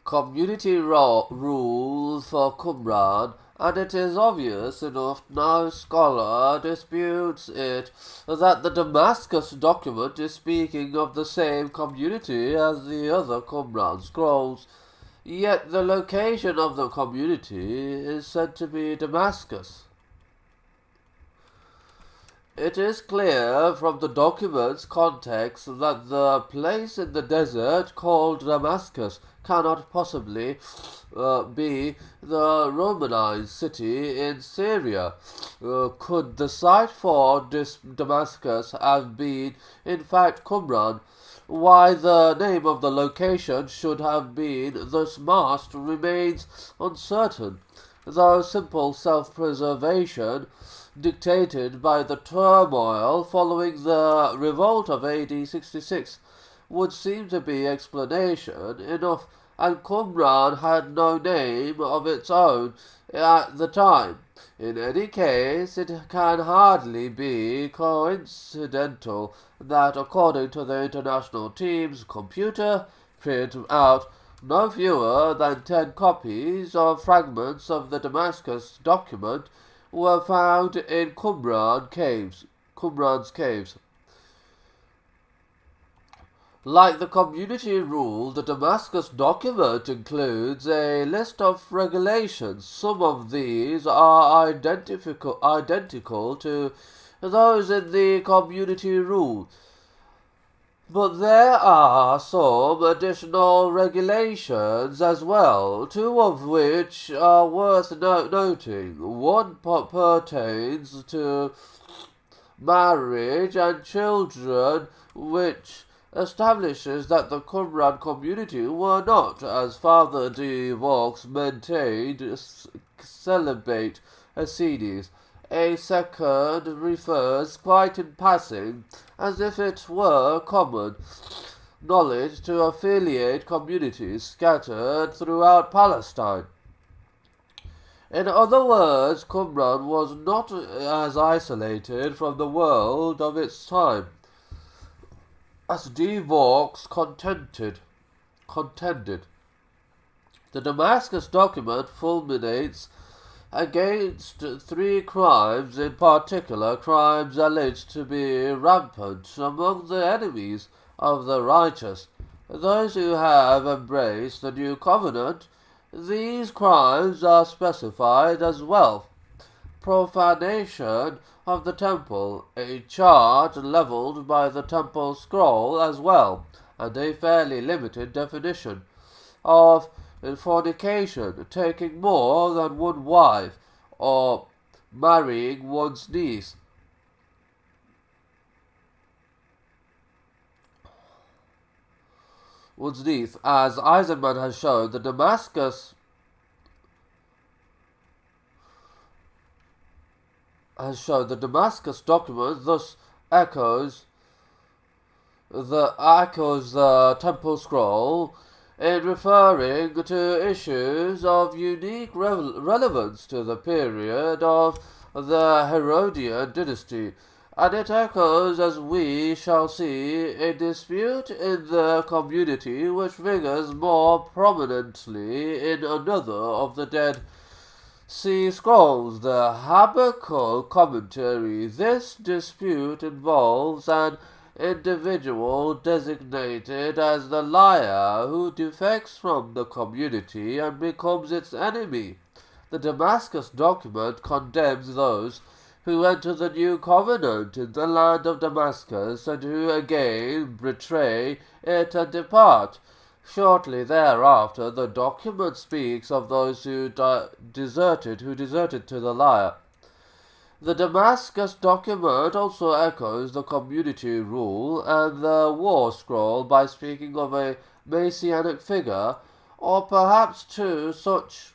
community rule for Qumran, and it is obvious enough no scholar disputes it that the Damascus document is speaking of the same community as the other Qumran scrolls. Yet the location of the community is said to be Damascus. It is clear from the document's context that the place in the desert called Damascus cannot possibly be the Romanized city in Syria. Could the site for Damascus have been in fact Qumran? Why the name of the location should have been thus masked remains uncertain, though simple self-preservation dictated by the turmoil following the revolt of AD 66 would seem to be explanation enough, and Qumran had no name of its own at the time. In any case, it can hardly be coincidental that, according to the international team's computer, print out no fewer than 10 copies of fragments of the Damascus document were found in Qumran's caves. Like the community rule, the Damascus document includes a list of regulations. Some of these are identical to those in the community rule, but there are some additional regulations as well, two of which are worth noting. One pertains to marriage and children, which establishes that the Qumran community were not, as Father de Vaux maintained, celibate Hasidis. A second refers, quite in passing, as if it were common knowledge, to affiliate communities scattered throughout Palestine. In other words, Qumran was not as isolated from the world of its time as de Vaux contended. The Damascus document fulminates against 3 crimes in particular, crimes alleged to be rampant among the enemies of the righteous, those who have embraced the new covenant. These crimes are specified as well: profanation of the temple, a charge levelled by the temple scroll as well, and a fairly limited definition of fornication, taking more than one wife, or marrying one's niece. As Eisenman has shown, the Damascus document thus echoes the temple scroll in referring to issues of unique relevance to the period of the Herodian dynasty, and it echoes, as we shall see, a dispute in the community which figures more prominently in another of the Dead Sea Scrolls, the Habakkuk commentary. This dispute involves an individual designated as the liar who defects from the community and becomes its enemy. The Damascus document condemns those who enter the new covenant in the land of Damascus and who again betray it and depart. Shortly thereafter, the document speaks of those who deserted to the liar. The Damascus document also echoes the community rule and the war scroll by speaking of a messianic figure, or perhaps two such